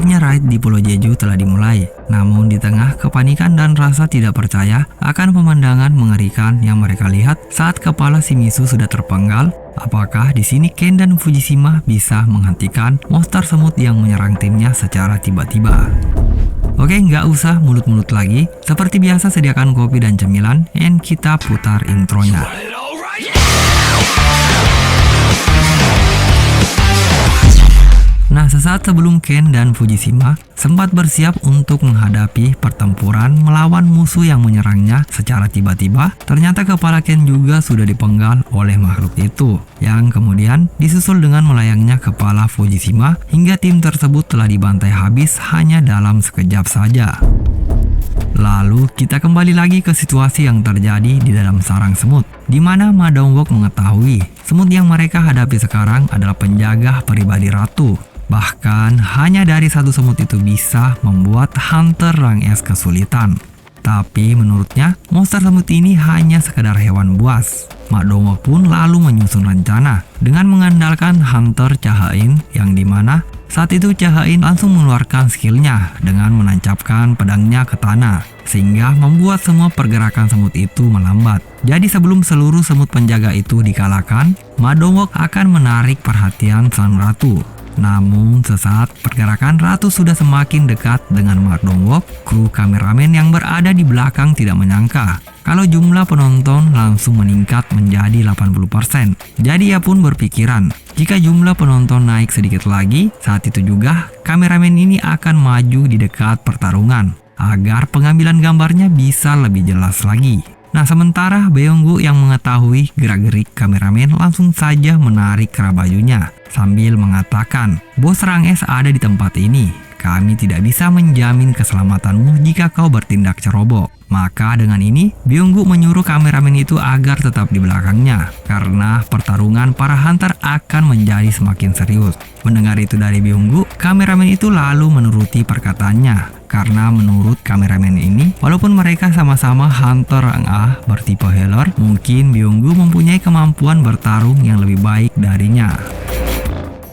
Akhirnya raid di Pulau Jeju telah dimulai. Namun di tengah kepanikan dan rasa tidak percaya akan pemandangan mengerikan yang mereka lihat saat kepala Shimizu sudah terpenggal, apakah di sini Ken dan Fujishima bisa menghentikan monster semut yang menyerang timnya secara tiba-tiba? Oke, nggak usah mulut-mulut lagi. Seperti biasa sediakan kopi dan cemilan, and kita putar intronya. Nah, sesaat sebelum Ken dan Fujishima sempat bersiap untuk menghadapi pertempuran melawan musuh yang menyerangnya secara tiba-tiba, ternyata kepala Ken juga sudah dipenggal oleh makhluk itu, yang kemudian disusul dengan melayangnya kepala Fujishima hingga tim tersebut telah dibantai habis hanya dalam sekejap saja. Lalu kita kembali lagi ke situasi yang terjadi di dalam sarang semut, di mana Ma Dongwook mengetahui semut yang mereka hadapi sekarang adalah penjaga pribadi ratu. Bahkan hanya dari satu semut itu bisa membuat hunter rang S kesulitan. Tapi menurutnya monster semut ini hanya sekedar hewan buas. Ma Dongwook pun lalu menyusun rencana dengan mengandalkan hunter Cha-Hain, yang dimana saat itu Cha-Hain langsung mengeluarkan skillnya dengan menancapkan pedangnya ke tanah, sehingga membuat semua pergerakan semut itu melambat. Jadi sebelum seluruh semut penjaga itu dikalahkan, Ma Dongwook akan menarik perhatian sang ratu. Namun sesaat pergerakan ratu sudah semakin dekat dengan Ma Dongwook, kru kameramen yang berada di belakang tidak menyangka kalau jumlah penonton langsung meningkat menjadi 80%. Jadi ia pun berpikiran, jika jumlah penonton naik sedikit lagi, saat itu juga kameramen ini akan maju di dekat pertarungan agar pengambilan gambarnya bisa lebih jelas lagi. Nah, sementara Beonggu yang mengetahui gerak-gerik kameramen langsung saja menarik kerah bajunya sambil mengatakan, "Bos Rang S ada di tempat ini. Kami tidak bisa menjamin keselamatanmu jika kau bertindak ceroboh." Maka dengan ini, Beonggu menyuruh kameramen itu agar tetap di belakangnya karena pertarungan para hunter akan menjadi semakin serius. Mendengar itu dari Beonggu, kameramen itu lalu menuruti perkataannya. Karena menurut kameramen ini, walaupun mereka sama-sama hunter rang A bertipe healer, mungkin Beonggu mempunyai kemampuan bertarung yang lebih baik darinya.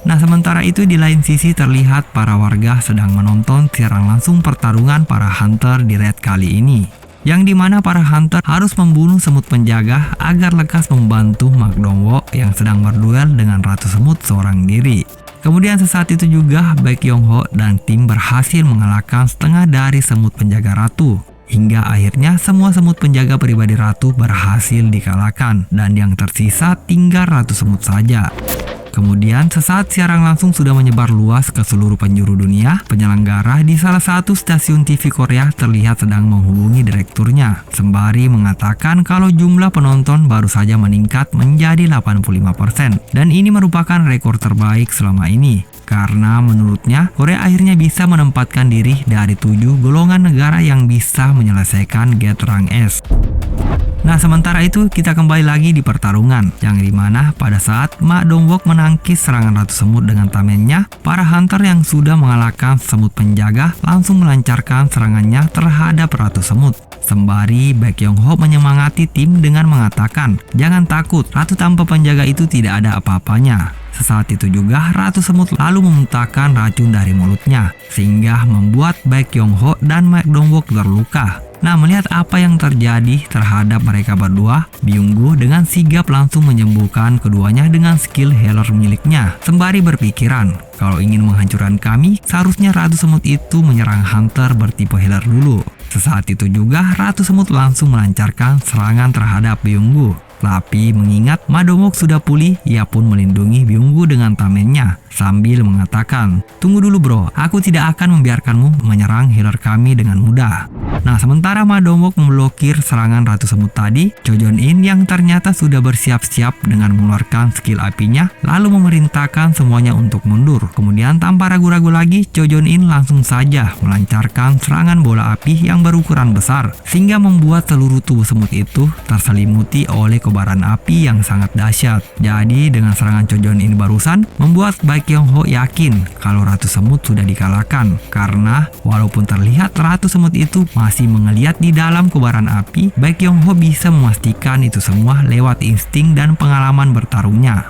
Nah, sementara itu di lain sisi terlihat para warga sedang menonton siaran langsung pertarungan para hunter di raid kali ini, yang dimana para hunter harus membunuh semut penjaga agar lekas membantu Ma Dongwook yang sedang berduel dengan ratu semut seorang diri. Kemudian sesaat itu juga Baek Yong-ho dan tim berhasil mengalahkan setengah dari semut penjaga ratu. Hingga akhirnya semua semut penjaga pribadi ratu berhasil dikalahkan dan yang tersisa tinggal ratu semut saja. Kemudian sesaat siaran langsung sudah menyebar luas ke seluruh penjuru dunia, penyelenggara di salah satu stasiun TV Korea terlihat sedang menghubungi direkturnya, sembari mengatakan kalau jumlah penonton baru saja meningkat menjadi 85%, dan ini merupakan rekor terbaik selama ini. Karena menurutnya Korea akhirnya bisa menempatkan diri dari 7 golongan negara yang bisa menyelesaikan Gate Rang S. Nah, sementara itu kita kembali lagi di pertarungan, yang dimana pada saat Ma Dongwook menangkis serangan ratu semut dengan tamennya, para hunter yang sudah mengalahkan semut penjaga langsung melancarkan serangannya terhadap ratu semut. Sembari Baek Yong-ho menyemangati tim dengan mengatakan, "Jangan takut, ratu tanpa penjaga itu tidak ada apa-apanya." Sesaat itu juga ratu semut lalu memuntahkan racun dari mulutnya, sehingga membuat Baek Yong-ho dan Ma Dongwook terluka. Nah, melihat apa yang terjadi terhadap mereka berdua, Beonggu dengan sigap langsung menyembuhkan keduanya dengan skill healer miliknya, sembari berpikiran, kalau ingin menghancurkan kami, seharusnya ratu semut itu menyerang hunter bertipe healer dulu. Sesaat itu juga ratu semut langsung melancarkan serangan terhadap Beonggu. Tapi mengingat Ma Dongwook sudah pulih, ia pun melindungi Beonggu dengan tamennya sambil mengatakan, "Tunggu dulu bro, aku tidak akan membiarkanmu menyerang healer kami dengan mudah." Nah, sementara Ma Dongwook memblokir serangan ratu semut tadi, Cho Jong-in yang ternyata sudah bersiap-siap dengan mengeluarkan skill apinya lalu memerintahkan semuanya untuk mundur. Kemudian tanpa ragu-ragu lagi, Cho Jong-in langsung saja melancarkan serangan bola api yang berukuran besar sehingga membuat seluruh tubuh semut itu terselimuti oleh kobaran api yang sangat dahsyat. Jadi dengan serangan Cho Jong-in barusan membuat Baek Yong-ho yakin kalau ratu semut sudah dikalahkan, karena walaupun terlihat ratu semut itu masih mengeliat di dalam kobaran api, Baek Yong-ho bisa memastikan itu semua lewat insting dan pengalaman bertarungnya.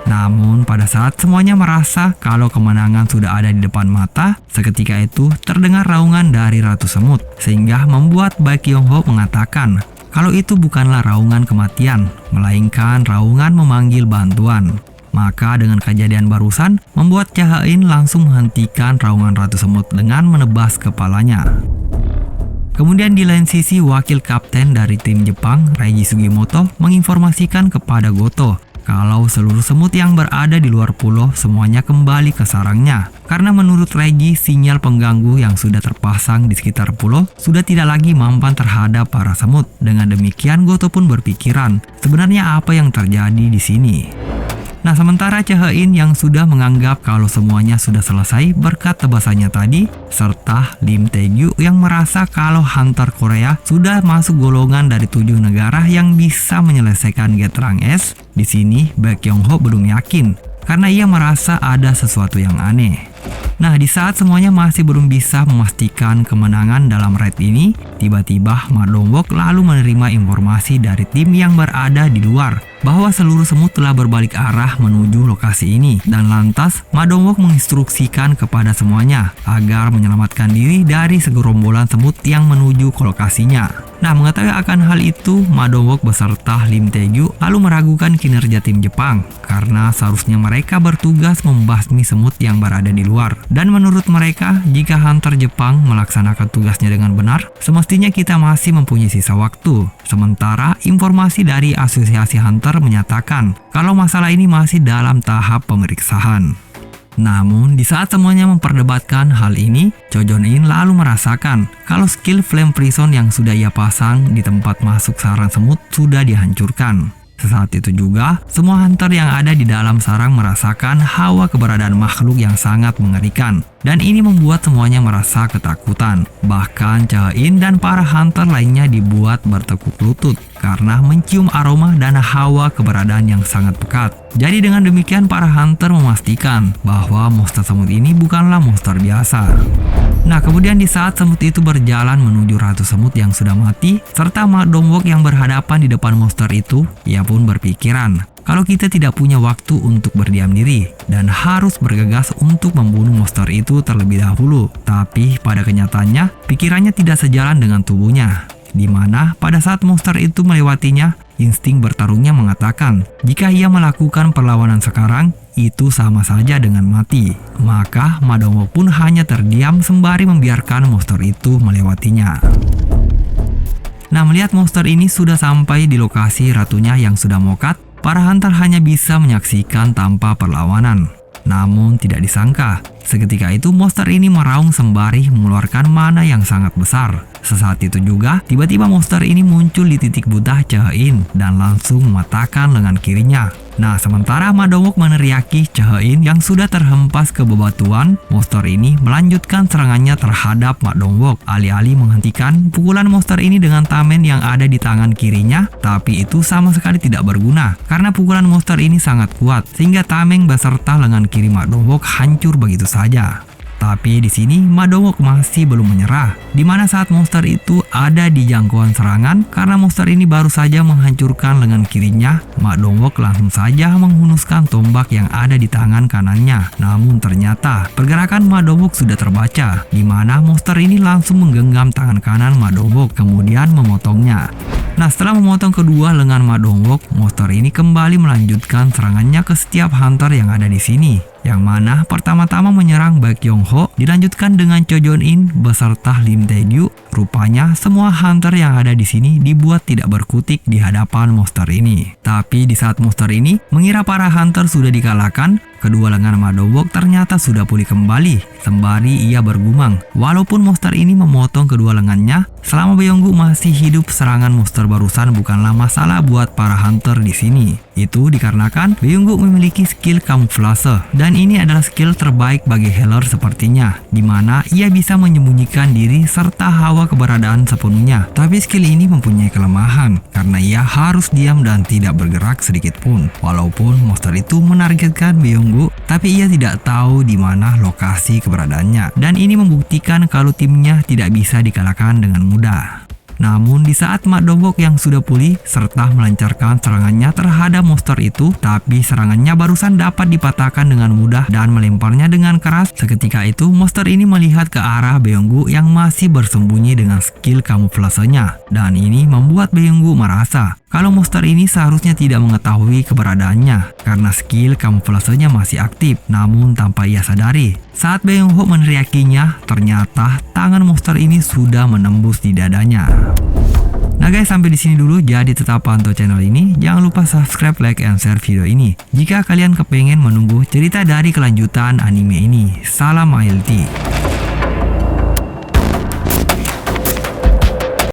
Namun pada saat semuanya merasa kalau kemenangan sudah ada di depan mata, seketika itu terdengar raungan dari Ratu Semut, sehingga membuat Baek Yong-ho mengatakan kalau itu bukanlah raungan kematian, melainkan raungan memanggil bantuan. Maka dengan kejadian barusan, membuat Cha Hae-in langsung menghentikan raungan Ratu Semut dengan menebas kepalanya. Kemudian di lain sisi, wakil kapten dari tim Jepang, Reiji Sugimoto, menginformasikan kepada Goto kalau seluruh semut yang berada di luar pulau semuanya kembali ke sarangnya. Karena menurut Reiji, sinyal pengganggu yang sudah terpasang di sekitar pulau sudah tidak lagi mempan terhadap para semut. Dengan demikian, Goto pun berpikiran, sebenarnya apa yang terjadi di sini. Nah, sementara Cha Hae-in yang sudah menganggap kalau semuanya sudah selesai berkat tebasannya tadi, serta Lim Tae-gyu yang merasa kalau Hunter Korea sudah masuk golongan dari 7 negara yang bisa menyelesaikan Getrang S, di sini Baek Yong-ho belum yakin karena ia merasa ada sesuatu yang aneh. Nah, di saat semuanya masih belum bisa memastikan kemenangan dalam raid ini, tiba-tiba Ma Dong-wook lalu menerima informasi dari tim yang berada di luar bahwa seluruh semut telah berbalik arah menuju lokasi ini, dan lantas Ma Dong-wook menginstruksikan kepada semuanya agar menyelamatkan diri dari segerombolan semut yang menuju ke lokasinya. Nah, mengetahui akan hal itu, Ma Dong-wook beserta Lim Tae-gyu lalu meragukan kinerja tim Jepang karena seharusnya mereka bertugas membasmi semut yang berada di luar. Dan menurut mereka, jika Hunter Jepang melaksanakan tugasnya dengan benar, semestinya kita masih mempunyai sisa waktu. Sementara informasi dari Asosiasi Hunter menyatakan kalau masalah ini masih dalam tahap pemeriksaan. Namun, di saat semuanya memperdebatkan hal ini, Cho Jong-in lalu merasakan kalau skill Flame Prison yang sudah ia pasang di tempat masuk sarang semut sudah dihancurkan. Sesaat itu juga, semua hunter yang ada di dalam sarang merasakan hawa keberadaan makhluk yang sangat mengerikan. Dan ini membuat semuanya merasa ketakutan. Bahkan Cha Hae-in dan para hunter lainnya dibuat bertekuk lutut karena mencium aroma dan hawa keberadaan yang sangat pekat. Jadi dengan demikian para hunter memastikan bahwa monster semut ini bukanlah monster biasa. Nah, kemudian di saat semut itu berjalan menuju Ratu Semut yang sudah mati, serta Ma Dong-wook yang berhadapan di depan monster itu, ia pun berpikiran kalau kita tidak punya waktu untuk berdiam diri dan harus bergegas untuk membunuh monster itu terlebih dahulu. Tapi pada kenyataannya, pikirannya tidak sejalan dengan tubuhnya, di mana pada saat monster itu melewatinya, insting bertarungnya mengatakan jika ia melakukan perlawanan sekarang, itu sama saja dengan mati. Maka Ma Dong-wook pun hanya terdiam sembari membiarkan monster itu melewatinya. Nah, melihat monster ini sudah sampai di lokasi ratunya yang sudah mokat, para hunter hanya bisa menyaksikan tanpa perlawanan. Namun tidak disangka, seketika itu monster ini meraung sembari mengeluarkan mana yang sangat besar. Sesaat itu juga, tiba-tiba monster ini muncul di titik buta Cha Hae-in dan langsung mematahkan lengan kirinya. Nah, sementara Ma Dong-wook meneriaki Cha Hae-in yang sudah terhempas ke bebatuan, monster ini melanjutkan serangannya terhadap Ma Dong-wook. Alih-alih menghentikan pukulan monster ini dengan tamen yang ada di tangan kirinya, tapi itu sama sekali tidak berguna karena pukulan monster ini sangat kuat sehingga tameng beserta lengan kiri Ma Dong-wook hancur begitu saja. Tapi di sini Ma Dong-wook masih belum menyerah, di mana saat monster itu ada di jangkauan serangan, karena monster ini baru saja menghancurkan lengan kirinya, Ma Dong-wook langsung saja menghunuskan tombak yang ada di tangan kanannya. Namun ternyata pergerakan Ma Dong-wook sudah terbaca, di mana monster ini langsung menggenggam tangan kanan Ma Dong-wook kemudian memotongnya. Nah, setelah memotong kedua lengan Ma Dong-wook, monster ini kembali melanjutkan serangannya ke setiap hunter yang ada di sini. Yang mana pertama-tama menyerang Baek Yong-ho, dilanjutkan dengan Cho Jong-in beserta Lim Tae-gyu. Rupanya semua hunter yang ada di sini dibuat tidak berkutik di hadapan monster ini. Tapi di saat monster ini mengira para hunter sudah dikalahkan, kedua lengan Ma Dong-wook ternyata sudah pulih kembali. Sembari ia bergumam, walaupun monster ini memotong kedua lengannya, selama Beongguk masih hidup, serangan monster barusan bukanlah masalah buat para hunter di sini. Itu dikarenakan Beongguk memiliki skill kamuflase, dan ini adalah skill terbaik bagi healer sepertinya, di mana ia bisa menyembunyikan diri serta hawa keberadaan sepenuhnya. Tapi skill ini mempunyai kelemahan karena ia harus diam dan tidak bergerak sedikit pun. Walaupun monster itu menargetkan Beongguk, tapi ia tidak tahu di mana lokasi keberadaannya, dan ini membuktikan kalau timnya tidak bisa dikalahkan dengan mudah. Namun di saat Mak Donggok yang sudah pulih serta melancarkan serangannya terhadap monster itu, tapi serangannya barusan dapat dipatahkan dengan mudah dan melemparnya dengan keras. Seketika itu monster ini melihat ke arah Beonggu yang masih bersembunyi dengan skill kamuflasenya, dan ini membuat Beonggu merasa kalau monster ini seharusnya tidak mengetahui keberadaannya karena skill kamuflasenya masih aktif. Namun tanpa ia sadari, saat Beongho meneriakinya, ternyata tangan monster ini sudah menembus di dadanya. Nah guys, sampai di sini dulu. Jadi tetap pantau channel ini. Jangan lupa subscribe, like, and share video ini jika kalian kepengen menunggu cerita dari kelanjutan anime ini. Salam ALT.